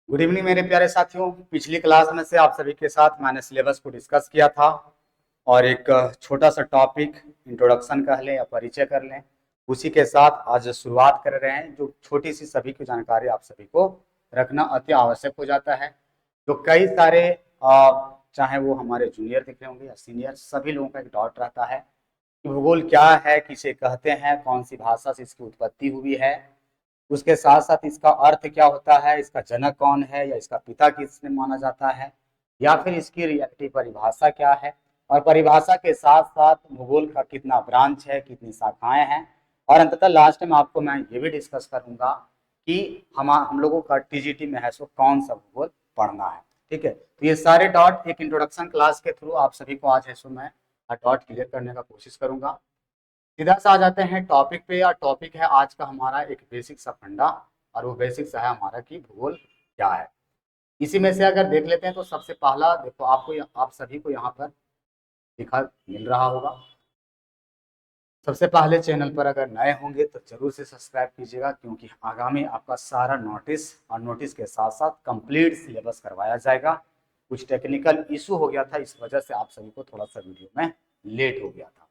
Good evening मेरे प्यारे साथियों। पिछली क्लास में से आप सभी के साथ मैंने सिलेबस को डिस्कस किया था और एक छोटा सा टॉपिक इंट्रोडक्शन कह लें या परिचय कर लें, उसी के साथ आज शुरुआत कर रहे हैं। जो छोटी सी सभी की जानकारी आप सभी को रखना अति आवश्यक हो जाता है। तो कई सारे चाहे वो हमारे जूनियर दिख रहे होंगे या सीनियर, सभी लोगों का एक डाउट रहता है कि भूगोल क्या है, किसे कहते हैं, कौन सी भाषा से इसकी उत्पत्ति हुई है, उसके साथ साथ इसका अर्थ क्या होता है, इसका जनक कौन है या इसका पिता किसने माना जाता है, या फिर इसकी रियलिटी परिभाषा क्या है, और परिभाषा के साथ साथ भूगोल का कितना ब्रांच है, कितनी शाखाएं हैं, और अंततः लास्ट में आपको मैं ये भी डिस्कस करूंगा कि हम लोगों का टीजीटी में है सो कौन सा भूगोल पढ़ना है। ठीक है, तो ये सारे डॉट एक इंट्रोडक्शन क्लास के थ्रू आप सभी को आज है सो मैं डॉट क्लियर करने का कोशिश करूंगा। सीधा सा आ जाते हैं टॉपिक पे। या टॉपिक है आज का हमारा एक बेसिक सा फंडा, और वो बेसिक सा है हमारा कि भूगोल क्या है। इसी में से अगर देख लेते हैं तो सबसे पहला देखो, आपको आप सभी को यहाँ पर लिखा मिल रहा होगा। सबसे पहले चैनल पर अगर नए होंगे तो जरूर से सब्सक्राइब कीजिएगा, क्योंकि आगामी आपका सारा नोटिस और नोटिस के साथ साथ कंप्लीट सिलेबस करवाया जाएगा। कुछ टेक्निकल इशू हो गया था, इस वजह से आप सभी को थोड़ा सा वीडियो में लेट हो गया था,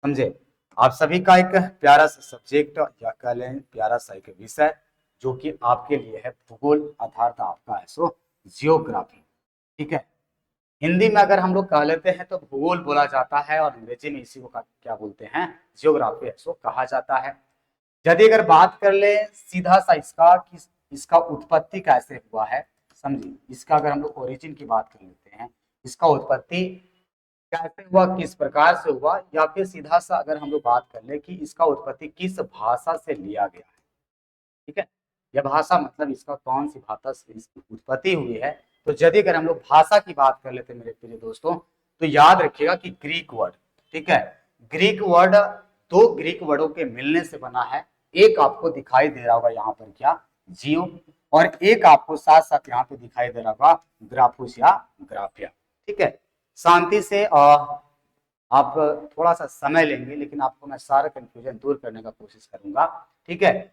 समझे। आप सभी का एक प्यारा सा सब्जेक्ट या कह लें प्यारा सा एक विषय जो कि आपके लिए है भूगोल, अर्थात आपका है सो जियोग्राफी। ठीक है, हिंदी में अगर हम लोग कह लेते हैं तो भूगोल बोला जाता है, और अंग्रेजी में इसी को क्या बोलते हैं, जियोग्राफी है सो कहा जाता है। यदि अगर बात कर ले सीधा सा इसका कि इसका उत्पत्ति कैसे हुआ है, समझिए, इसका अगर हम लोग ओरिजिन की बात कर लेते हैं, इसका उत्पत्ति कैसे हुआ, किस प्रकार से हुआ, या फिर सीधा सा अगर हम लोग बात कर ले कि इसका उत्पत्ति किस भाषा से लिया गया है। ठीक है, यह भाषा मतलब इसका कौन सी भाषा से इसकी उत्पत्ति हुई है। तो यदि अगर हम लोग भाषा की बात कर लेते हैं मेरे प्रिय दोस्तों, तो याद रखिएगा कि ग्रीक वर्ड, ठीक है, ग्रीक वर्ड दो ग्रीक वर्डों के मिलने से बना है। एक आपको दिखाई दे रहा होगा यहाँ पर क्या, जियो, और एक आपको साथ साथ यहाँ पे दिखाई दे रहा होगा ग्राफुस या ग्राफिया। ठीक है, शांति से आप थोड़ा सा समय लेंगे, लेकिन आपको मैं सारा कंफ्यूजन दूर करने का कोशिश करूंगा। ठीक है,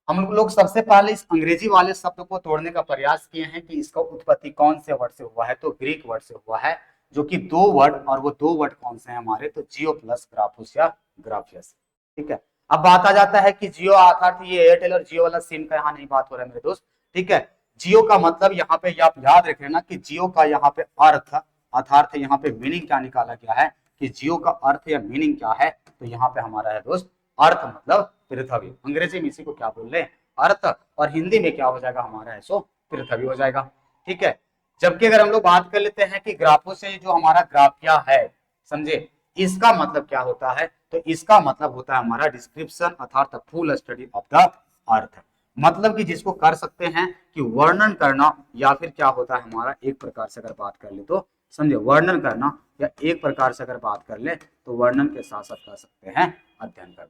हम लोग सबसे पहले इस अंग्रेजी वाले शब्द को तोड़ने का प्रयास किए हैं कि इसका उत्पत्ति कौन से वर्ड से हुआ है, तो ग्रीक वर्ड से हुआ है, जो कि दो वर्ड, और वो दो वर्ड कौन से हैं हमारे, तो जियो प्लस ग्राफुस या ग्राफियस। ठीक है, अब बात आ जाता है कि जियो अर्थात ये एयरटेल और जियो वाला सिम का यहाँ नहीं बात हो रहा है मेरे दोस्त। ठीक है, जियो का मतलब यहाँ पे आप याद रख लेना कि जियो का यहाँ पे अर्थ अर्थात यहाँ पे मीनिंग क्या निकाला गया है, कि जियो का अर्थ या मीनिंग क्या है, तो यहाँ पे हमारा है दोस्त अर्थ मतलब पृथ्वी। अंग्रेजी में इसी को क्या बोल रहे हैं, अर्थ, और हिंदी में क्या हो जाएगा हमारा है सो पृथ्वी हो जाएगा। ठीक है, जबकि अगर हम लोग बात कर लेते हैं कि ग्राफो से जो हमारा ग्राफिया है, समझे, इसका मतलब क्या होता है, तो इसका मतलब होता है हमारा डिस्क्रिप्शन अर्थात full study of the earth. मतलब कि जिसको कर सकते हैं कि वर्णन करना, या फिर क्या होता है हमारा, एक प्रकार से अगर बात कर ले तो समझे वर्णन करना, या एक प्रकार से अगर बात कर ले तो वर्णन के साथ साथ कर सकते हैं अध्ययन करना।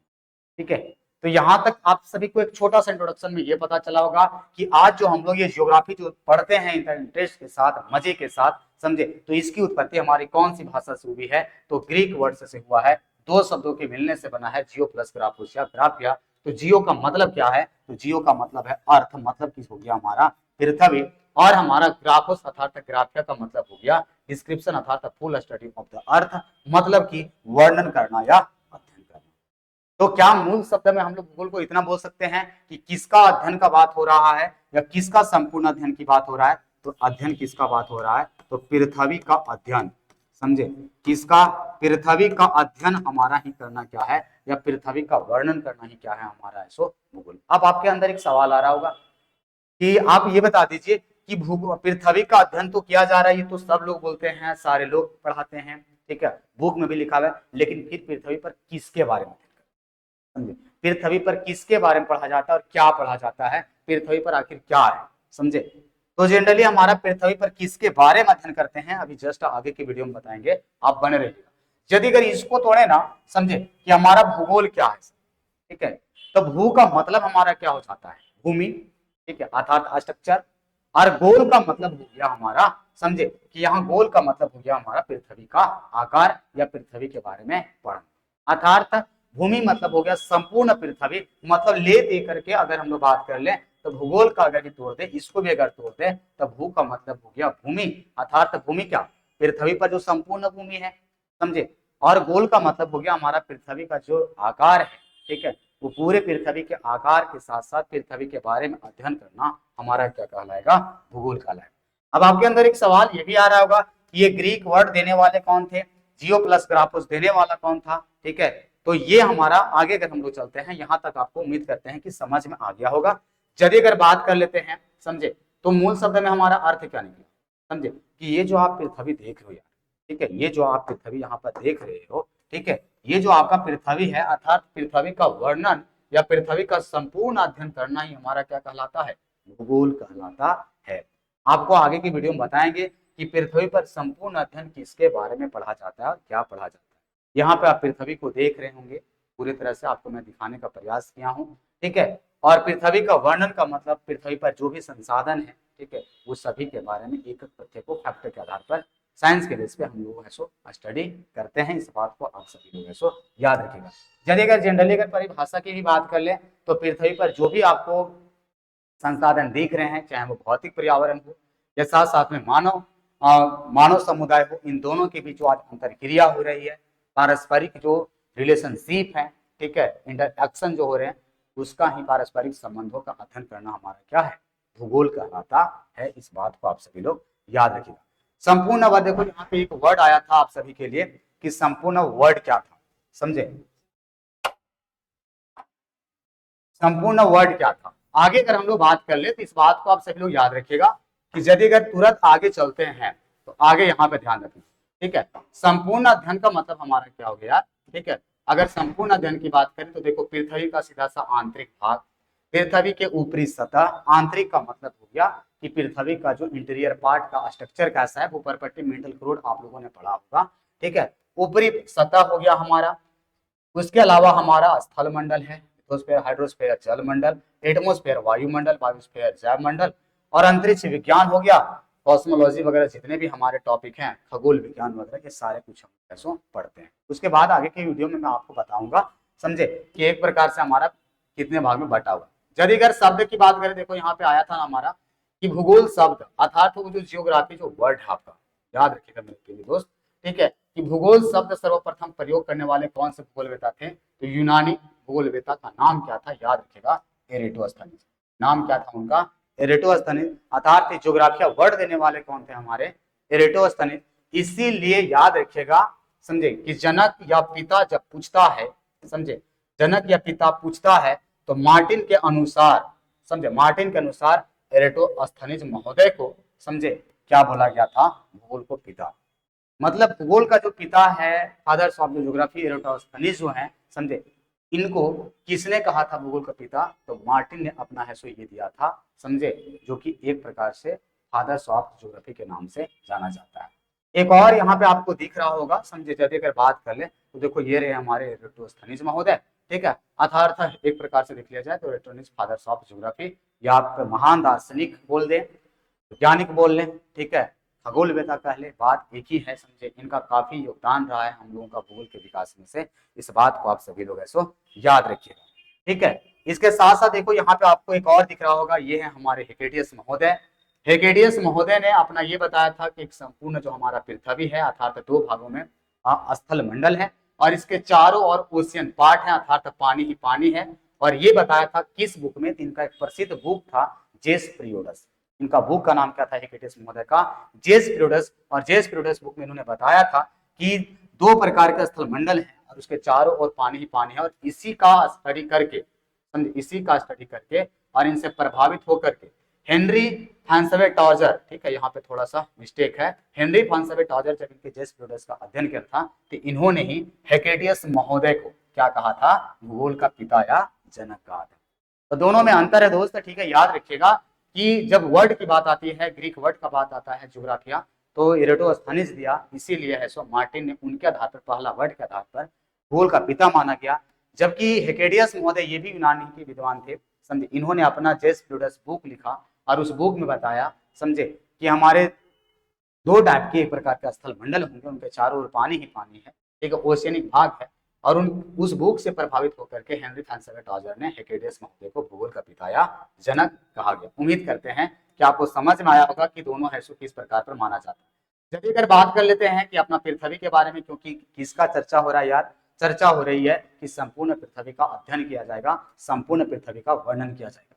ठीक है, तो यहां तक आप सभी को एक छोटा सा इंट्रोडक्शन में ये पता चला होगा कि आज जो हम लोग ये ज्योग्राफी जो पढ़ते हैं इंटरेस्ट के साथ, मजे के साथ, समझे, तो इसकी उत्पत्ति हमारी कौन सी भाषा से हुई है, तो ग्रीक वर्ड से हुआ है। दो शब्दों के मिलने से बना है जियो प्लस ग्राफुस या ग्राफिया। तो जियो का मतलब क्या है, तो जियो का मतलब है अर्थ, मतलब किस हो गया हमारा पृथ्वी, और हमारा ग्राफोस अर्थात ग्राफिया का मतलब हो गया डिस्क्रिप्शन अर्थात full study of the earth, मतलब कि वर्णन करना या अध्ययन करना। तो क्या मूल शब्द में हम लोग भूगोल को इतना बोल सकते हैं कि किसका अध्ययन का बात हो रहा है, या किसका संपूर्ण अध्ययन की बात हो रहा है, तो अध्ययन किसका बात हो रहा है, तो पृथ्वी का अध्ययन, समझे, किसका, पृथ्वी का अध्ययन हमारा ही करना क्या है, या पृथ्वी का वर्णन करना ही क्या है हमारा है सो भूगोल। अब आपके अंदर एक सवाल आ रहा होगा कि आप ये बता दीजिए कि पृथ्वी का अध्ययन तो किया जा रहा है, ये तो सब लोग बोलते हैं, सारे लोग पढ़ाते हैं, ठीक है, बुक में भी लिखा हुआ है, लेकिन फिर पृथ्वी पर किसके बारे में, समझे, पृथ्वी पर किसके बारे में पढ़ा जाता है और क्या पढ़ा जाता है, पृथ्वी पर आखिर क्या है, समझे। तो जनरली हमारा पृथ्वी पर किसके बारे में अध्ययन करते हैं, अभी जस्ट आगे की वीडियो में बताएंगे, आप बने रहिएगा। यदि अगर इसको तोड़े ना, समझे कि हमारा भूगोल क्या है, ठीक है, तो भू का मतलब हमारा क्या हो जाता है, भूमि, ठीक है, अर्थात स्ट्रक्चर, और गोल का मतलब हो गया हमारा, समझे, कि यहाँ गोल का मतलब हो गया हमारा पृथ्वी का आकार या पृथ्वी के बारे में पढ़ना। अर्थात भूमि मतलब हो गया संपूर्ण पृथ्वी, मतलब ले दे करके अगर हम लोग बात कर ले तो भूगोल का अगर भी तोड़ दे, इसको भी अगर तोड़ दे, तो भू का मतलब हो गया भूमि, अर्थात भूमि क्या, पृथ्वी पर जो संपूर्ण भूमि है, समझे। और गोल का मतलब हो गया हमारा पृथ्वी का जो आकार है, ठीक है, वो पूरे पृथ्वी के आकार के साथ साथ पृथ्वी के बारे में अध्ययन करना हमारा क्या कहलाएगा, भूगोल कहलाएगा। अब आपके अंदर एक सवाल ये भी आ रहा होगा कि ये ग्रीक वर्ड देने वाले कौन थे, जियो प्लस ग्राफोस देने वाला कौन था, ठीक है। तो ये हमारा आगे अगर हम लोग चलते हैं, यहां तक आपको उम्मीद करते हैं कि समझ में आ गया होगा। यदि अगर बात कर लेते हैं, समझे, तो मूल शब्द में हमारा अर्थ क्या निकला, समझे, कि ये जो आप पृथ्वी देख रहे हो यार, ठीक है, ये जो आप पृथ्वी यहाँ पर देख रहे हो, ठीक है, ये जो आपका पृथ्वी है, अर्थात पृथ्वी का वर्णन या पृथ्वी का संपूर्ण अध्ययन करना ही हमारा क्या कहलाता है, भूगोल कहलाता है। आपको आगे की वीडियो में बताएंगे कि पृथ्वी पर संपूर्ण अध्ययन किसके बारे में पढ़ा जाता है और क्या पढ़ा जाता है। यहाँ पे आप पृथ्वी को देख रहे होंगे, पूरी तरह से आपको मैं दिखाने का प्रयास किया हूँ, ठीक है। और पृथ्वी का वर्णन का मतलब पृथ्वी पर जो भी संसाधन है, ठीक है, वो सभी के बारे में एक एक तथ्य को फैक्ट के आधार पर साइंस के बेस पे हम लोग ऐसो स्टडी करते हैं। इस बात को आप सभी लोग ऐसो याद रखिएगा। यदि अगर जनरली अगर परिभाषा की भी बात कर ले, तो पृथ्वी पर जो भी आपको संसाधन दिख रहे हैं, चाहे वो भौतिक पर्यावरण हो या साथ साथ में मानव समुदाय हो, इन दोनों के बीच जो आज अंतरक्रिया हो रही है, पारस्परिक जो रिलेशनशिप है, ठीक है, इंटरएक्शन जो हो रहे हैं, उसका ही पारस्परिक संबंधों का अध्ययन करना हमारा क्या है, भूगोल कहलाता है। इस बात को आप सभी लोग याद रखिएगा। संपूर्ण वर्ड, देखो यहाँ पे एक वर्ड आया था आप सभी के लिए कि संपूर्ण वर्ड क्या था, समझे, संपूर्ण वर्ड क्या था। आगे अगर हम लोग बात कर ले, तो इस बात को आप सभी लोग याद रखिएगा कि यदि अगर तुरंत आगे चलते हैं, तो आगे यहाँ पे ध्यान रखें, ठीक है। संपूर्ण अध्ययन का मतलब हमारा क्या हो गया, ठीक है। अगर संपूर्ण अध्ययन की बात करें, तो देखो पृथ्वी का सीधा सा आंतरिक भाग, पृथ्वी के ऊपरी सतह, आंतरिक का मतलब हो गया कि पृथ्वी का जो इंटीरियर पार्ट का स्ट्रक्चर कैसा है, वो परपट्टी मेंटल क्रोड आप लोगों ने पढ़ा होगा, ठीक है। ऊपरी सतह हो गया हमारा। उसके अलावा हमारा स्थल मंडल है, लिथोस्फीयर, हाइड्रोस्फीयर जल मंडल, एटमोस्फीयर वायुमंडल, बायोस्फीयर जैव मंडल, और अंतरिक्ष विज्ञान हो गया, कॉस्मोलॉजी वगैरह जितने भी हमारे टॉपिक हैं, खगोल विज्ञान वगैरह, ये सारे कुछ हम ऐसो पढ़ते हैं। उसके बाद आगे की वीडियो में मैं आपको बताऊंगा, समझे, कि एक प्रकार से हमारा कितने भाग में बटा हुआ। यदि अगर शब्द की बात करें, देखो यहाँ पे आया था ना हमारा कि भूगोल शब्द, अर्थात वो जो जियोग्राफी जो वर्ड है आपका, याद रखिएगा मेरे प्रिय दोस्त, ठीक है, कि भूगोल शब्द सर्वप्रथम प्रयोग करने वाले कौन से भूगोलवेता थे, तो यूनानी भूगोलवेता का नाम क्या था, याद रखिएगा, एरेटोस्थनीज। नाम क्या था उनका, एरेटोस्थनीज। अर्थात ज्योग्राफिया वर्ड देने वाले कौन थे हमारे, एरेटोस्थनीज। इसीलिए याद रखिएगा, समझे, कि जनक या पिता जब पूछता है, समझे, जनक या पिता पूछता है, तो मार्टिन के अनुसार, समझे, मार्टिन के अनुसार एरेटोस्थनीज महोदय को, समझे, क्या बोला गया था, भूगोल को पिता, मतलब भूगोल का जो पिता है, फादर्स ऑफ ज्योग्राफी, एरेटोस्थनीज जो है, समझे, इनको किसने कहा था भूगोल का पिता, तो मार्टिन ने अपना है सो ये दिया था, समझे, जो कि एक प्रकार से फादर्स ऑफ ज्योग्राफी के नाम से जाना जाता है। एक और यहाँ पे आपको दिख रहा होगा, समझे, यदि अगर बात कर ले, तो देखो ये रहे हमारे एरेटोस्थनीज महोदय, ठीक है। अर्थात एक प्रकार से देख लिया जाए तो एरेटोस्थनीज फादर्स ऑफ ज्योग्राफी, या आप महान दार्शनिक बोल दें, वैज्ञानिक बोल लें, ठीक है, खगोलवेता कह ले, बात एक ही है, समझे। इनका काफी योगदान रहा है हम लोगों का भूगोल के विकास में से, इस बात को आप सभी लोग ऐसो याद रखिएगा, ठीक है। इसके साथ साथ देखो यहाँ पे आपको एक और दिख रहा होगा, ये है हमारे हेकेटियस महोदय। हेकेटियस महोदय ने अपना ये बताया था कि एक संपूर्ण जो हमारा पृथ्वी है, अर्थात दो भागों में स्थल मंडल है, और इसके चारों ओर ओशियन पार्ट है, अर्थात पानी ही पानी है। और ये बताया था किस बुक में, इनका एक प्रसिद्ध बुक था जेस पीरियोडस। इनका बुक का नाम क्या था, हेकेटियस महोदय का, जेस पीरियोडस। और जेस पीरियोडस बुक में इन्होंने बताया था कि दो प्रकार के स्थल मंडल है, और उसके चारों ओर पानी ही पानी है, और इसी का स्टडी करके, समझे, इसी का स्टडी करके और इनसे प्रभावित होकर के हेनरी फैंसवे टॉजर, ठीक है, यहाँ पे थोड़ा सा मिस्टेक है, हेनरी फैंसवे टॉजर जब इनके जेस पीरियोडस का अध्ययन किया था, तो इन्होंने ही हेकेटियस महोदय को क्या कहा था, भूगोल का पिता या जनक कहा था। तो दोनों में अंतर है दोस्त, ठीक है, याद रखिएगा कि जब वर्ड की बात आती है, ग्रीक वर्ड का बात आता है, ज्योग्राफिया, तो एरेटोस्थनीज दिया, इसीलिए है सो मार्टिन ने उनके आधार पर, पहला वर्ड के आधार पर भूगोल का पिता माना गया। जबकि हेकेटियस महोदय ये भी यूनानी के विद्वान थे, समझे, इन्होंने अपना जेस पीरियोडस बुक लिखा, और उस बुक में बताया, समझे, कि हमारे दो टाइप के एक प्रकार का स्थल मंडल होंगे, उनके चारों ओर पानी ही पानी है, एक ओशियनिक भाग है, और उस भूख से प्रभावित होकर के हेनरी फ्रांसिस टॉजर ने हेकेडियस महोदय को भूगोल का पिता या जनक कहा गया। उम्मीद करते हैं कि आपको समझ में आया होगा कि दोनों हैसो किस प्रकार पर माना जाता है। चलिए अगर बात कर लेते हैं कि अपना पृथ्वी के बारे में, क्योंकि किसका चर्चा हो रहा है यार, चर्चा हो रही है कि संपूर्ण पृथ्वी का अध्ययन किया जाएगा, संपूर्ण पृथ्वी का वर्णन किया जाएगा।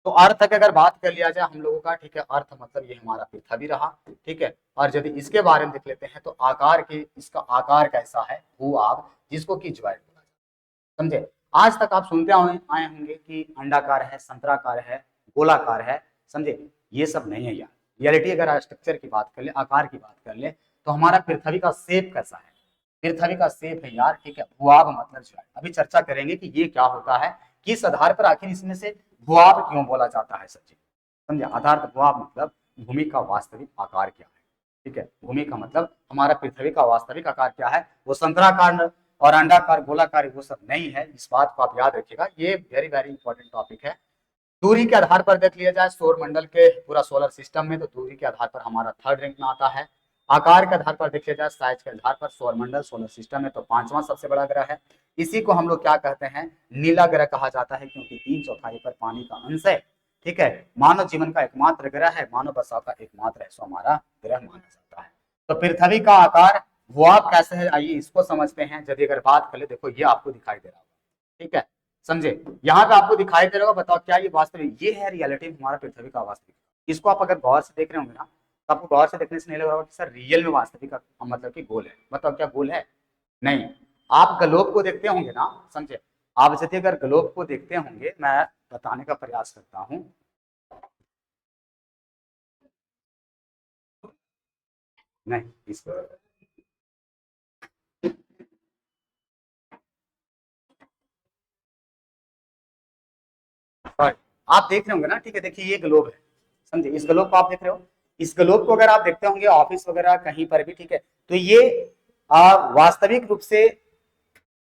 तो अर्थ की अगर बात कर लिया जाए हम लोगों का, ठीक है, अर्थ मतलब ये हमारा पृथ्वी रहा, ठीक है। और यदि इसके बारे में देख लेते हैं तो आकार के, इसका आकार कैसा है, भू-आग, जिसको कि ज्वाइड बोला जाता है, समझे। आज तक आप सुनते आए होंगे कि अंडाकार है, संतराकार है, गोलाकार है, समझे। ये सब नहीं है यार। रियलिटी अगर स्ट्रक्चर की बात कर ले, आकार की बात कर ले, तो हमारा पृथ्वी का शेप कैसा है, पृथ्वी का शेप है यार, ठीक है, भू-आग मतलब ज्वाइड। अभी चर्चा करेंगे कि ये क्या होता है, किस आधार पर आखिर इसमें से भू-आग क्यों बोला जाता है सचिन, समझे। आधार भू-आग मतलब भूमि का वास्तविक आकार क्या है, ठीक है। भूमि का मतलब हमारा पृथ्वी का वास्तविक आकार क्या है, वो संतराकार और अंडाकार गोलाकार वो सब नहीं है। इस बात को आप याद रखिएगा, ये वेरी वेरी इंपॉर्टेंट टॉपिक है। दूरी के आधार पर देख लिया जाए सौर मंडल के पूरा सोलर सिस्टम में, तो दूरी के आधार पर हमारा थर्ड रैंक में आता है। आकार के आधार पर देख लिया जाए, साइज के आधार पर सौर मंडल सोलर सिस्टम में तो पांचवा सबसे बड़ा ग्रह है। इसी को हम लोग क्या कहते हैं, नीला ग्रह कहा जाता है, क्योंकि 3/4 पर पानी का अंश है, ठीक है। मानव जीवन का एकमात्र ग्रह है, मानव बसाव का एकमात्र है, सो हमारा ग्रह माना जाता है। तो पृथ्वी का आकार भू-आग कैसे है, आइए इसको समझते हैं। यदि अगर बात कर ले, देखो ये आपको दिखाई दे रहा होगा, ठीक है, समझे। यहाँ पे आपको दिखाई दे रहा होगा, बताओ क्या ये वास्तविक, ये है रियलिटी हमारा पृथ्वी का वास्तविक। इसको आप अगर गौर से देख रहे होंगे ना, तो आपको गौर से देखने से नहीं लग रहा होगा कि सर रियल में वास्तविक का मतलब कि गोल है। बताओ क्या गोल है, नहीं। आप ग्लोब को देखते होंगे ना, समझे। आप यदि अगर ग्लोब को देखते होंगे, मैं बताने का प्रयास करता हूँ, नहीं इसको आप देख रहे होंगे ना, ठीक है। देखिए ये ग्लोब है, समझे, इस ग्लोब को आप देख रहे हो। इस ग्लोब को अगर आप देखते होंगे ऑफिस वगैरह कहीं पर भी, ठीक है, तो ये वास्तविक रूप से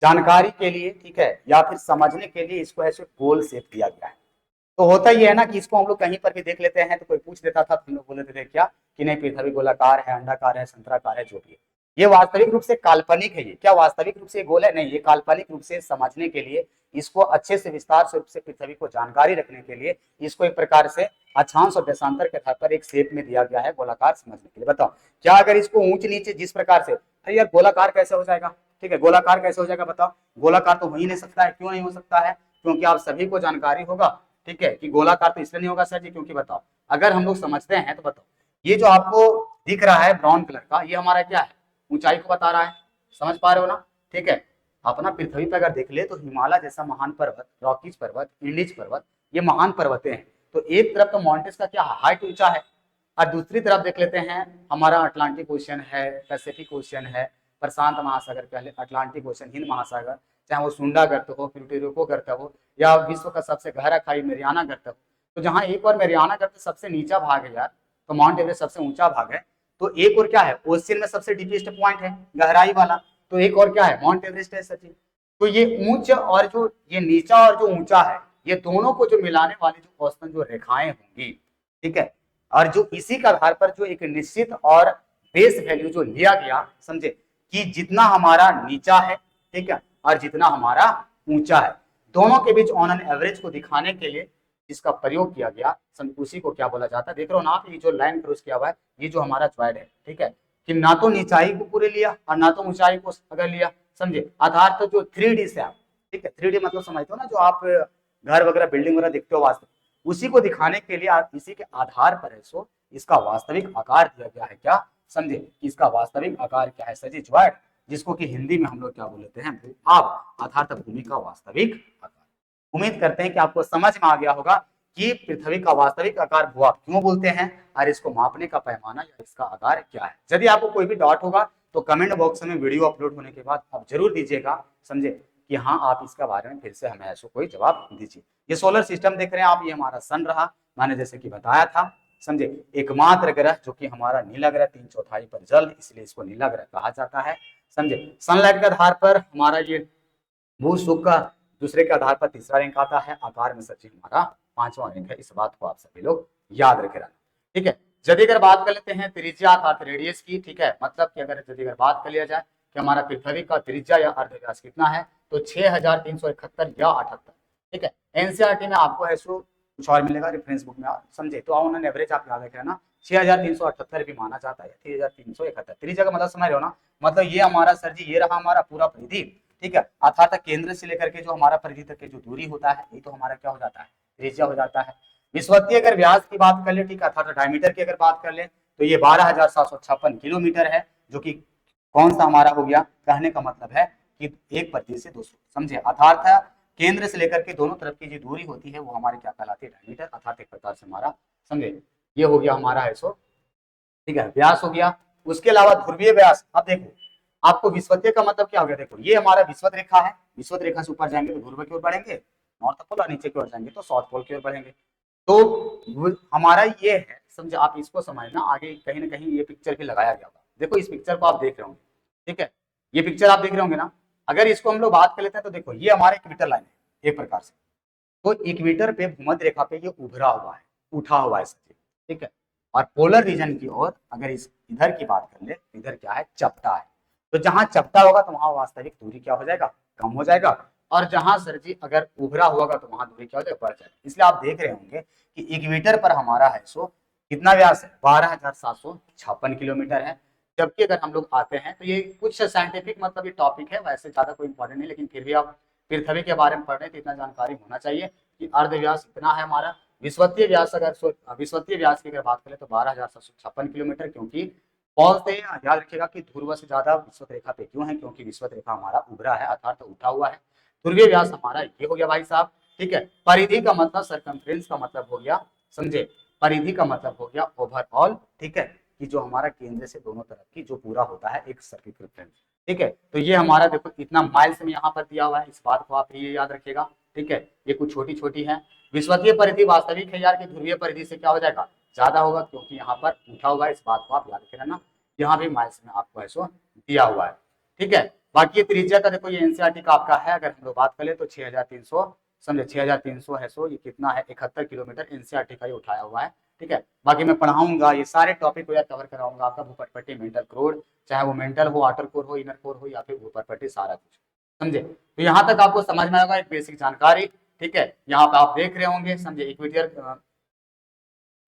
जानकारी के लिए, ठीक है, या फिर समझने के लिए इसको ऐसे गोल शेप दिया गया है। तो होता ही है ना कि इसको हम लोग कहीं पर भी देख लेते हैं तो कोई पूछ देता था तो हम लोग बोल देते थे क्या कि नहीं पृथ्वी गोलाकार है, अंडाकार है, संतराकार है, जो भी है। ये वास्तविक रूप से काल्पनिक है। ये क्या वास्तविक रूप से गोल है, नहीं, ये काल्पनिक रूप से समझने के लिए, इसको अच्छे से विस्तार से रूप से पृथ्वी को जानकारी रखने के लिए इसको एक प्रकार से अक्षांश और देशांतर के आधार पर एक शेप में दिया गया है, गोलाकार समझने के लिए। बताओ क्या अगर इसको ऊंच नीचे जिस प्रकार से, अरे यार गोलाकार कैसे हो जाएगा, ठीक है, गोलाकार कैसे हो जाएगा, बताओ। गोलाकार तो हो ही नहीं सकता है, क्यों नहीं हो सकता है, क्योंकि आप सभी को जानकारी होगा, ठीक है, कि गोलाकार तो इसलिए नहीं होगा सर जी, क्योंकि बताओ अगर हम लोग समझते हैं तो बताओ, ये जो आपको दिख रहा है ब्राउन कलर का, ये हमारा क्या है, ऊंचाई को बता रहा है, समझ पा रहे हो ना, ठीक है। अपना पृथ्वी पर अगर देख ले तो हिमालय जैसा महान पर्वत, रॉकीज पर्वत, इंडीज पर्वत, ये महान पर्वतें हैं। तो एक तरफ तो माउंटेन्स का क्या हाइट ऊंचा है, और दूसरी तरफ देख लेते हैं हमारा अटलांटिक ओशियन है, पैसिफिक ओशियन है, प्रशांत महासागर कह ले, अटलांटिक ओशियन, हिंद महासागर, चाहे वो सुंडा गर्त हो, प्यूटेरिको गर्त हो, या विश्व का सबसे गहरा खाई मेरियाना गर्त हो। तो जहां एक और मेरियाना गर्त सबसे नीचा भाग है यार, तो माउंट एवरेस्ट सबसे ऊंचा भाग है। तो एक और क्या है, ओशियन में सबसे डीपेस्ट पॉइंट है गहराई वाला, तो एक और क्या है, माउंट एवरेस्ट है सचिन। तो ये ऊंच और जो ये नीचा और जो ऊंचा है, ये दोनों को जो मिलाने वाली जो औसतन जो रेखाएं होंगी, ठीक है, और जो इसी के आधार पर जो एक निश्चित और बेस वैल्यू जो लिया गया, समझे, कि जितना हमारा नीचा है, ठीक है, और जितना हमारा ऊंचा है, दोनों के बीच ऑन एन एवरेज को दिखाने के लिए जिसका प्रयोग किया गया, उसी को क्या बोला जाता है, देख रहे हो ना आप, ये जो लाइन क्रॉस किया हुआ है, ये जो हमारा ज्वाइड है, ठीक है, कि ना तो नीचाई को पूरे लिया और ना तो ऊंचाई को अगर लिया, समझे। आधार तो जो 3D से आप, ठीक है, 3D मतलब समझते हो ना, जो आप घर वगैरह बिल्डिंग वगैरह देखते हो वास्तव, उसी को दिखाने के लिए इसी के आधार पर है सो इसका वास्तविक आकार दिया गया है, क्या, समझे, कि इसका वास्तविक आकार क्या है सजी ज्वाइड, जिसको कि हिंदी में हम लोग क्या बोलते हैं, भू-आग, अर्थात भूमि का वास्तविक आकार। उम्मीद करते हैं कि आपको समझ में आ गया होगा कि पृथ्वी का वास्तविक आकार भू-आग क्यों बोलते हैं और इसको मापने का पैमाना या इसका आकार क्या है। यदि आपको कोई भी डाउट होगा तो कमेंट बॉक्स में वीडियो अपलोड होने के बाद आप जरूर दीजिएगा, समझे, कि हाँ आप इसके बारे में फिर से हमें ऐसा कोई जवाब दीजिए। ये सोलर सिस्टम देख रहे हैं आप, ये हमारा सन रहा, मैंने जैसे कि बताया था, समझे, एकमात्र ग्रह जो कि हमारा नीला ग्रह, 3/4 पर जल, इसलिए इसको नीला ग्रह कहा जाता है, समझे। सनलाइट के आधार पर हमारा ये भू शुक्र का दूसरे के आधार पर तीसरा रैंक आता है, आकार में सचिन हमारा पांचवा रैंक है। इस बात को आप सभी लोग याद रखे रहना, ठीक है। यदि अगर बात कर लेते हैं त्रिज्या अर्थात रेडियस की, ठीक है, मतलब कि अगर यदि अगर बात कर लिया जाए कि हमारा पृथ्वी का त्रिज्या या अर्धव्यास कितना है, तो 6371 या 78। ठीक है, एनसीईआरटी में आपको है सो कुछ और मिलेगा, रेफरेंस बुक में आप समझे, तो ऑन एन एवरेज आप याद रख लेना 6378 भी माना जाता है, 3371। त्रिज्या का मतलब समझ रहे हो ना, मतलब ये हमारा सर जी, ये रहा हमारा पूरा परिधि। ठीक है, अर्थात केंद्र से लेकर के जो हमारा परिधि तक की जो दूरी होता है, ये तो हमारा क्या हो जाता है, त्रिज्या हो जाता है। विषुवतीय अगर व्यास की बात कर ले, ठीक है, अर्थात डायमीटर की अगर बात कर ले, तो ये 12,756 किलोमीटर है, जो कि कौन सा हमारा हो गया, कहने का मतलब है कि एक परिधि से दूसरे, समझे, अर्थात केंद्र से लेकर के दोनों तरफ की जो दूरी होती है वो हमारी क्या कहलाती है, डायमीटर, अर्थात एक प्रकार से हमारा, समझे, ये हो गया हमारा है सो, ठीक है, व्यास हो गया। उसके अलावा ध्रुवीय व्यास, अब देखो आपको विषुवतीय का मतलब क्या हो गया, देखो ये हमारा विषुवत रेखा है, विषुवत रेखा से ऊपर जाएंगे तो ध्रुव की ओर बढ़ेंगे नॉर्थ पोल, और नीचे की ओर जाएंगे तो साउथ पोल की ओर बढ़ेंगे। तो हमारा ये है, समझे, आप इसको समझना, आगे कहीं ना कहीं ये पिक्चर भी लगाया गया होगा। देखो इस पिक्चर को आप देख रहे होंगे, ठीक है, ये पिक्चर आप देख रहे होंगे ना, अगर इसको हम लोग बात कर लेते हैं तो देखो ये हमारा इक्वेटर लाइन है एक प्रकार से, तो इक्वेटर पे भूमध्य रेखा पे ये उभरा हुआ है, उठा हुआ है सर, ठीक है, और पोलर रीजन की ओर अगर इस इधर की बात कर ले, इधर क्या है, चपटा है, तो जहां चपटा होगा तो वहां वास्तविक दूरी क्या हो जाएगा, कम हो जाएगा, और जहां सर जी अगर उभरा होगा तो वहां दूरी क्या हो जाएगा, बढ़ जाएगा। इसलिए आप देख रहे होंगे कि इक्वेटर पर हमारा है सो कितना व्यास है, 12,756 किलोमीटर है। जबकि अगर हम लोग आते हैं तो ये कुछ साइंटिफिक मतलब ये टॉपिक है, वैसे ज्यादा कोई इंपॉर्टेंट नहीं, लेकिन फिर भी आप पृथ्वी के बारे में पढ़ रहे हैं तो इतना जानकारी होना चाहिए कि अर्ध व्यास इतना है हमारा। विषुवतीय व्यास अगर विषुवतीय व्यास की अगर बात करें तो 12,756 किलोमीटर, क्योंकि पॉल से याद रखिएगा कि ध्रुव से ज्यादा विषुवत रेखा पे क्यों है, क्योंकि विषुवत रेखा हमारा उभरा है, अर्थात उठा हुआ है। ध्रुवीय व्यास हमारा ये हो गया भाई साहब, ठीक है। परिधि का मतलब सरकमफ्रेंस का मतलब हो गया, समझे, परिधि का मतलब हो गया ओवरऑल, ठीक है, कि जो हमारा केंद्र से दोनों तरफ की जो पूरा होता है एक सर्किल फ्रेंस, ठीक है। तो ये हमारा देखो इतना माइल्स में यहाँ पर दिया हुआ है, इस बात को आप ये याद रखिएगा, ठीक है। ये कुछ छोटी छोटी है। विषुवतीय परिधि वास्तविक है यार कि ध्रुवीय परिधि से क्या हो जाएगा, ज्यादा होगा, क्योंकि यहाँ पर उठा हुआ है, इस बात को आप याद रखे रहना। यहाँ भी माइल्स में आपको ऐसा दिया हुआ है, ठीक है। बाकी त्रिज्या का देखो ये एनसीईआरटी का आपका है, अगर हम लोग बात करें तो 6,300, समझे, 6,300 है सो ये कितना है, 71 किलोमीटर एनसीईआरटी का ये उठाया हुआ है, ठीक है। बाकी मैं पढ़ाऊंगा ये सारे टॉपिक को यार कवर कराऊंगा आपका, भूपटपट्टी, मेंटल कोर, चाहे वो मेंटल हो, आउटर कोर हो, इनर कोर हो, या फिर भूपटपट्टी, सारा कुछ, समझे। तो यहाँ तक आपको समझ में आएगा एक बेसिक जानकारी, ठीक है। यहाँ पे आप देख रहे होंगे, समझे, इक्वेटर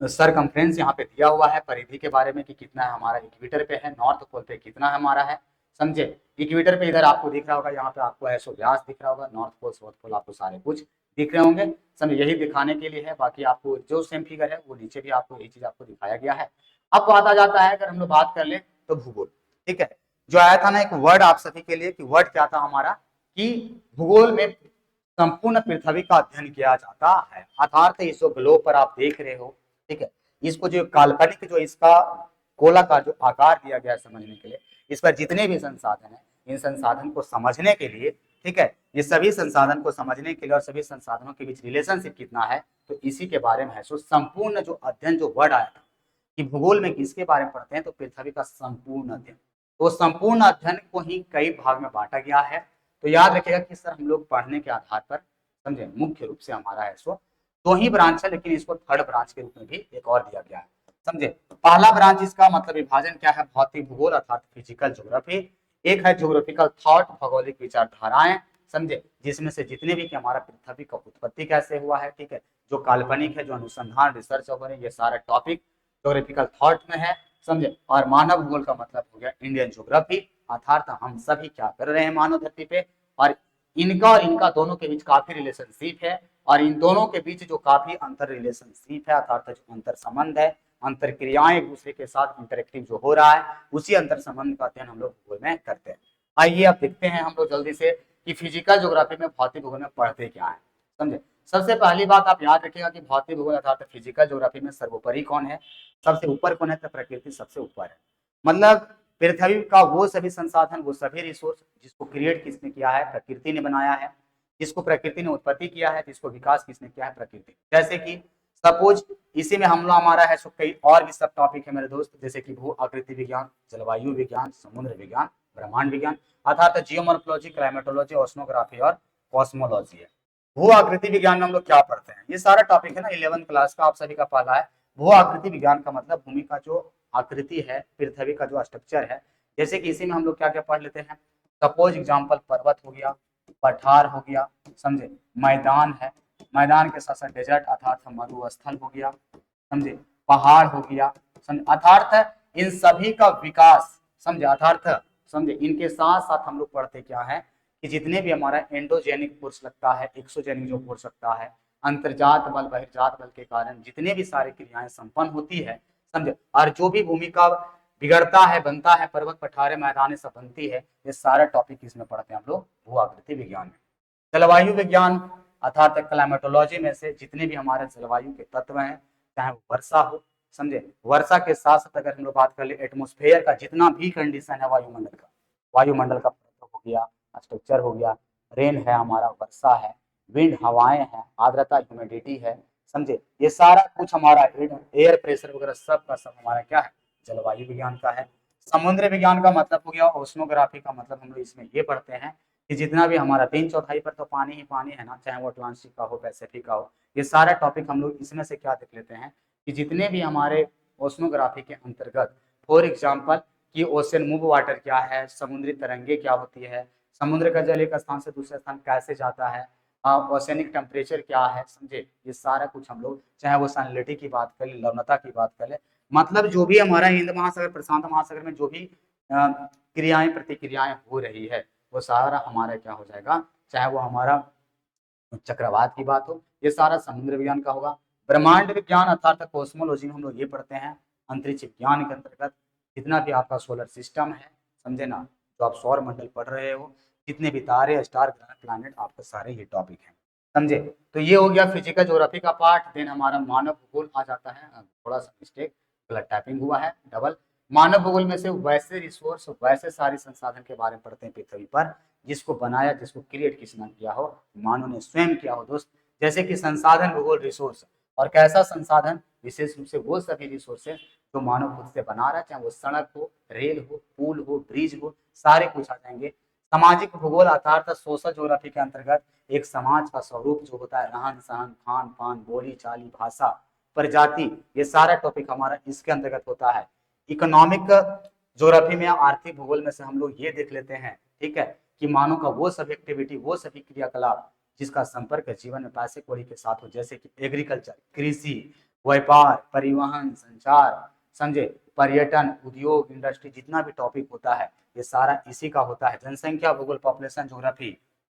सरकमफ्रेंस यहाँ पे दिया हुआ है परिधि के बारे में कि कितना है हमारा, इक्वेटर पे है, नॉर्थ पोल पे कितना है हमारा है, समझे। इक्वेटर पे इधर आपको दिख रहा होगा, यहाँ पे आपको ऐसो व्यास दिख रहा होगा, नॉर्थ पोल साउथ पोल आपको सारे कुछ दिख रहे होंगे, समझे, यही दिखाने के लिए है। बाकी आपको जो सेम फिगर है वो नीचे भी आपको यही चीज आपको दिखाया गया है। अब बात आ जाता है, अगर हम लोग बात कर ले तो भूगोल, ठीक है। जो आया था ना एक वर्ड आप सभी के लिए, कि वर्ड क्या था हमारा, कि भूगोल में संपूर्ण पृथ्वी का अध्ययन किया जाता है, अर्थात इस ग्लोब पर आप देख रहे हो, ठीक है, इसको जो काल्पनिक जो इसका गोलाकार जो आकार दिया गया है समझने के लिए, इस पर जितने भी संसाधन है, इन संसाधन को समझने के लिए, ठीक है, ये सभी संसाधन को समझने के लिए और सभी संसाधनों के बीच रिलेशनशिप कितना है, तो इसी के बारे में है सो संपूर्ण जो अध्ययन, जो वर्ड आया था कि भूगोल में किसके बारे में पढ़ते हैं, तो पृथ्वी का संपूर्ण अध्ययन। तो संपूर्ण अध्ययन को ही कई भाग में बांटा गया है। तो याद रखिएगा कि सर हम लोग पढ़ने के आधार पर, समझे, मुख्य रूप से हमारा है सो दो ही ब्रांच है, लेकिन इसको थर्ड ब्रांच के रूप में भी एक और दिया गया है, समझे। पहला ब्रांच इसका मतलब विभाजन क्या है, भौतिक भूगोल अर्थात फिजिकल ज्योग्राफी, एक है ज्योग्राफिकल थॉट, भौगोलिक विचारधाराएं, समझे, जिसमें से जितने भी कि हमारा पृथ्वी का उत्पत्ति कैसे हुआ है, ठीक है, जो काल्पनिक है, जो अनुसंधान रिसर्च हो रहे हैं, ये सारा टॉपिक ज्योग्राफिकल थॉट में है, समझे। और मानव भूगोल का मतलब हो गया इंडियन ज्योग्राफी, अर्थात हम सभी क्या कर रहे हैं मानव धरती पे, और इनका दोनों के बीच काफी रिलेशनशिप है, और इन दोनों के बीच जो काफी अंतर रिलेशनशिप है, अर्थात जो अंतर संबंध है, अंतर क्रियाएं एक दूसरे के साथ इंटरेक्टिव जो हो रहा है, उसी अंतर संबंध का अध्ययन हम लोग भूगोल में करते हैं। आइए अब देखते हैं हम लोग जल्दी से कि फिजिकल ज्योग्राफी में, भौतिक भूगोल में पढ़ते क्या है, समझे। सबसे पहली बात आप याद रखिएगा कि भौतिक भूगोल अर्थात फिजिकल ज्योग्राफी में सर्वोपरि कौन है, सबसे ऊपर कौन है, तो प्रकृति सबसे ऊपर है। मतलब पृथ्वी का वो सभी संसाधन, वो सभी रिसोर्स जिसको क्रिएट किसने किया है, प्रकृति ने बनाया है, जिसको प्रकृति ने उत्पत्ति किया है, जिसको विकास किसने किया है, प्रकृति। जैसे कि सपोज इसी में हम लोग हमारा है सो कई और भी सब टॉपिक है मेरे दोस्त, जैसे कि भू आकृति विज्ञान, जलवायु विज्ञान, समुद्र विज्ञान, ब्रह्मांड विज्ञान, अर्थात जियोमॉर्फोलॉजी, क्लाइमेटोलॉजी, ओशनोग्राफी और कॉस्मोलॉजी है। भू आकृति विज्ञान में हम लोग क्या पढ़ते हैं, ये सारा टॉपिक है ना 11th क्लास का, आप सभी का पहला है। भू आकृति विज्ञान का मतलब भूमि का जो आकृति है, पृथ्वी का जो स्ट्रक्चर है, जैसे कि इसी में हम लोग क्या क्या पढ़ लेते हैं, सपोज एग्जाम्पल पर्वत हो गया, पठार हो गया, समझे, मैदान है, मैदान के साथ साथ डेजर्ट अर्थात मरुस्थल हो गया, समझे, पहाड़ हो गया, समझे, अर्थात इन सभी का विकास, समझे, अर्थात समझे, इनके साथ साथ हम लोग पढ़ते क्या है कि जितने भी हमारा एंडोजेनिक फोर्स लगता है, एक्सोजेनिक जो फोर्स लगता है, अंतर्जात बल बहिर्जात बल के कारण जितने भी सारी क्रियाएं संपन्न होती है, समझे, और जो भी भूमि का बिगड़ता है, बनता है, पर्वत पठारे मैदान सब बनती है, ये सारा टॉपिक इसमें पढ़ते हैं हम लोग भू आकृति विज्ञान में। जलवायु विज्ञान अर्थात क्लाइमेटोलॉजी में से जितने भी हमारे जलवायु के तत्व हैं, चाहे वो वर्षा हो, समझे, वर्षा के साथ साथ अगर हम लोग बात कर ले एटमोस्फेयर का जितना भी कंडीशन है वायुमंडल का हो गया, स्ट्रक्चर हो गया, रेन है हमारा, वर्षा है, विंड हवाएं हैं, आर्द्रता ह्यूमिडिटी है, समझे, ये सारा कुछ हमारा एयर प्रेशर वगैरह सब का सब हमारा क्या है, जलवायु विज्ञान का है। समुद्र विज्ञान का मतलब हो गया ओशनोग्राफी का मतलब हम लोग इसमें ये पढ़ते हैं कि जितना भी हमारा 3/4 पर तो पानी ही पानी है ना, चाहे वो अटलांटिक का हो, पैसिफिक का हो, ये सारा टॉपिक हम लोग इसमें से क्या देख लेते हैं कि जितने भी हमारे ओशनोग्राफी के अंतर्गत, फॉर एग्जाम्पल कि ओशन मूव वाटर क्या है, समुद्री तरंगे क्या होती है, समुद्र का जल एक स्थान से दूसरे स्थान कैसे जाता है, ओशनिक टेम्परेचर क्या है, समझे, ये सारा कुछ हम लोग, चाहे वो सैलिनिटी की बात कर ले, लवणता की बात कर ले, मतलब जो भी हमारा हिंद महासागर प्रशांत महासागर में जो भी क्रियाएं प्रतिक्रियाएं हो रही है, वो सारा हमारा क्या हो जाएगा, चाहे वो हमारा चक्रवात की बात हो, ये सारा समुद्र विज्ञान का होगा। ब्रह्मांड विज्ञान अर्थात कॉस्मोलॉजी में हम लोग ये पढ़ते हैं अंतरिक्ष विज्ञान के अंतर्गत जितना भी आपका सोलर सिस्टम है, समझे ना, जो आप सौर मंडल पढ़ रहे हो, जितने भी तारे स्टार प्लैनेट आपके सारे ये टॉपिक हैं, समझे। तो ये हो गया फिजिकल ज्योग्राफी का पार्ट। देन हमारा मानव भूगोल आ जाता है, थोड़ा सा मिस्टेक, गलत टाइपिंग हुआ है, डबल। मानव भूगोल में से वैसे रिसोर्स, वैसे सारे संसाधन के बारे में पढ़ते हैं पृथ्वी पर, जिसको बनाया, जिसको क्रिएट किसने किया हो, मानव ने स्वयं किया हो दोस्त। जैसे कि संसाधन भूगोल रिसोर्स, और कैसा संसाधन, विशेष रूप से वो सभी रिसोर्सेज जो मानव खुद से बना रहा है, चाहे वो सड़क हो, रेल हो, पुल हो, ब्रिज हो, सारे कुछ आ जाएंगे। सामाजिक भूगोल अर्थात सोशल ज्योग्राफी के अंतर्गत एक समाज का स्वरूप जो होता है, रहन सहन, खान पान, बोली चाली, भाषा, प्रजाति, ये सारा टॉपिक हमारा इसके अंतर्गत होता है। इकोनॉमिक ज्योग्राफी में, आर्थिक भूगोल में से हम लोग ये देख लेते हैं, ठीक है, कि मानव का वो सभी एक्टिविटी, वो सभी क्रियाकलाप जिसका संपर्क जीवन में पैसे कौड़ी के साथ हो, जैसे कि एग्रीकल्चर, कृषि, व्यापार, परिवहन, संचार, समझे, पर्यटन, उद्योग, इंडस्ट्री, जितना भी टॉपिक होता है ये सारा इसी का होता है। जनसंख्या भूगोल, पॉपुलेशन ज्योग्राफी,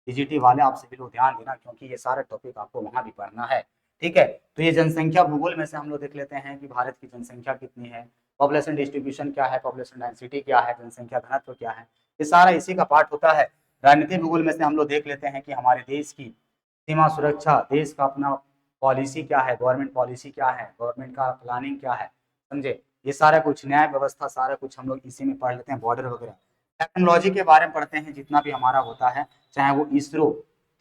टीजीटी वाले आप सभी लोग ध्यान देना क्योंकि ये सारा टॉपिक आपको वहां भी पढ़ना है, ठीक है। तो ये जनसंख्या भूगोल में से हम लोग देख लेते हैं कि भारत की जनसंख्या कितनी है, पॉपुलेशन डिस्ट्रीब्यूशन क्या है, पॉपुलेशन डेंसिटी क्या है, जनसंख्या घनत्व क्या है, ये सारा इसी का पार्ट होता है। राजनीतिक भूगोल में से हम लोग देख लेते हैं कि हमारे देश की सीमा सुरक्षा, देश का अपना पॉलिसी क्या है, गवर्नमेंट पॉलिसी क्या है, गवर्नमेंट का प्लानिंग क्या है, समझे, ये सारा कुछ, न्याय व्यवस्था, सारा कुछ हम लोग इसी में पढ़ लेते हैं, बॉर्डर वगैरह। टेक्नोलॉजी के बारे में पढ़ते हैं जितना भी हमारा होता है, चाहे वो इसरो,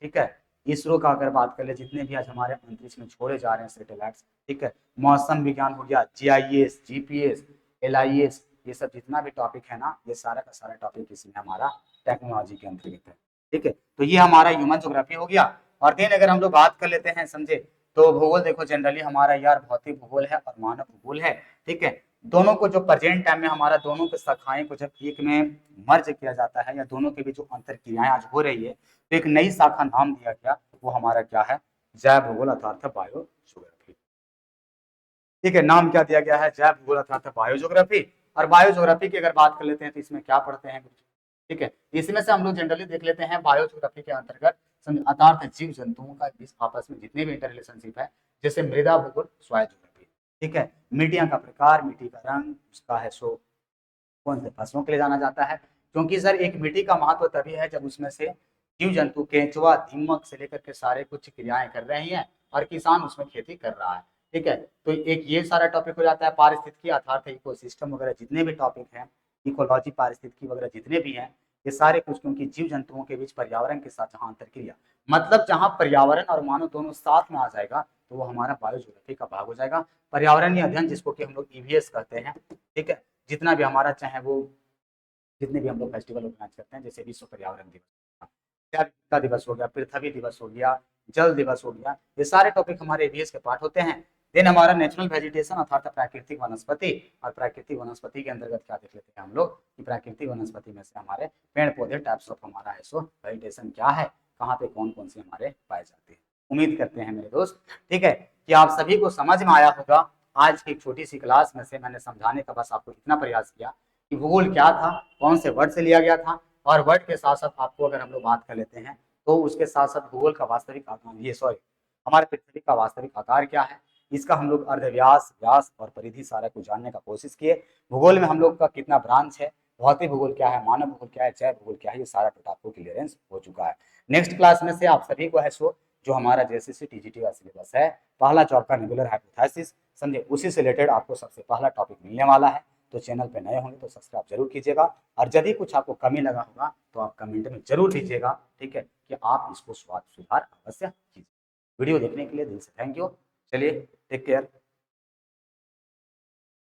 ठीक है, इसरो का अगर बात कर ले, जितने भी आज हमारे अंतरिक्ष में छोड़े जा रहे हैं सैटेलाइट्स, ठीक है, मौसम विज्ञान हो गया, जीआईएस, जीपीएस, एलआईएस, ये सब जितना भी टॉपिक है ना, ये सारा का सारा टॉपिक इसमें हमारा टेक्नोलॉजी के अंतर्गत है, ठीक है। तो ये हमारा ह्यूमन ज्योग्राफी हो गया। और देन अगर हम लोग बात कर लेते हैं, समझे, तो भूगोल देखो जनरली हमारा यार भौतिक भूगोल है और मानव भूगोल है, ठीक है। दोनों को जो प्रेजेंट टाइम में हमारा दोनों के शाखाएं को जब एक में मर्ज किया जाता है, या दोनों के बीच जो अंतर क्रियाएं आज हो रही है, तो एक नई शाखा नाम दिया गया, वो हमारा क्या है, जैव भूगोल अर्थात बायो ज्योग्राफी, ठीक है। नाम क्या दिया गया है, जैव भूगोल अर्थात बायो ज्योग्राफी। और बायो ज्योग्राफी की अगर बात कर लेते हैं तो इसमें क्या पढ़ते हैं, ठीक है, इसमें से हम लोग जनरली देख लेते हैं बायो ज्योग्राफी के अंतर्गत अर्थात जीव जंतुओं का आपस में जितने भी इंटर रिलेशनशिप है, जैसे मृदा भूगोल, स्वाय ज्योग्राफी, ठीक है, मिट्टियां का प्रकार, मिट्टी का रंग, उसका है सो कौन से फसलों के लिए जाना जाता है, क्योंकि सर एक मिट्टी का महत्व तभी है जब उसमें से जीव जंतु, केंचुआ, दीमक से लेकर के सारे कुछ क्रियाएं कर रही हैं और किसान उसमें खेती कर रहा है, ठीक है। तो एक ये सारा टॉपिक हो जाता है। पारिस्थितिकी अर्थात इकोसिस्टम वगैरह जितने भी टॉपिक हैं, इकोलॉजी, पारिस्थितिकी वगैरह जितने भी हैं, ये सारे कुछ, क्योंकि जीव जंतुओं के बीच पर्यावरण के साथ जहाँ अंतर क्रिया, मतलब जहाँ पर्यावरण और मानव दोनों साथ में आ जाएगा, तो वो हमारा बायोज्योग्राफी का भाग हो जाएगा। पर्यावरणीय अध्ययन जिसको कि हम लोग ईवीएस कहते हैं, ठीक है, जितना भी हमारा, चाहे वो जितने भी हम लोग फेस्टिवल ऑर्गेनाइज करते हैं, जैसे विश्व पर्यावरण दिवस, जैव विविधता दिवस हो गया, पृथ्वी दिवस हो गया, जल दिवस हो गया, ये सारे टॉपिक हमारे ईवीएस के पार्ट होते हैं। देन हमारा नेचुरल वेजिटेशन अर्थात प्राकृतिक वनस्पति, और प्राकृतिक वनस्पति के अंतर्गत क्या देख लेते हैं हम लोग कि प्राकृतिक वनस्पति में से हमारे पेड़ पौधे टाइप्स ऑफ हमारा ऐसो वेजिटेशन क्या है, कहाँ पे कौन कौन से हमारे पाए जाते हैं। उम्मीद करते हैं मेरे दोस्त, ठीक है, कि आप सभी को समझ में आया होगा। आज की एक छोटी सी क्लास में से मैंने समझाने का बस आपको इतना प्रयास किया कि भूगोल क्या था, कौन से वर्ड से लिया गया था, और वर्ड के साथ साथ आपको अगर हम लोग बात कर लेते हैं तो उसके साथ साथ भूगोल का वास्तविक आकार, ये सॉरी हमारे पृथ्वी का वास्तविक आकार क्या है, इसका हम लोग अर्धव्यास, व्यास और परिधि सारा कुछ जानने का कोशिश किए। भूगोल में हम लोग का कितना ब्रांच है, भौतिक भूगोल क्या है, मानव भूगोल क्या है, जैव भूगोल क्या है, ये सारा टोटल आपको क्लियरेंस हो चुका है। नेक्स्ट क्लास में से आप सभी को है सो जो हमारा जेएसएससी टीजीटी का सिलेबस है, पहला चौका नेबुलर हाइपोथेसिस, समझे, उसी से रिलेटेड आपको सबसे पहला टॉपिक मिलने वाला है। तो चैनल पे नए होंगे तो सब्सक्राइब जरूर कीजिएगा, और यदि कुछ आपको कमी लगा होगा तो आप कमेंट में जरूर दीजिएगा, ठीक है, कि आप इसको सुधार अवश्य कीजिए। वीडियो देखने के लिए दिल से थैंक यू। चलिए, टेक केयर।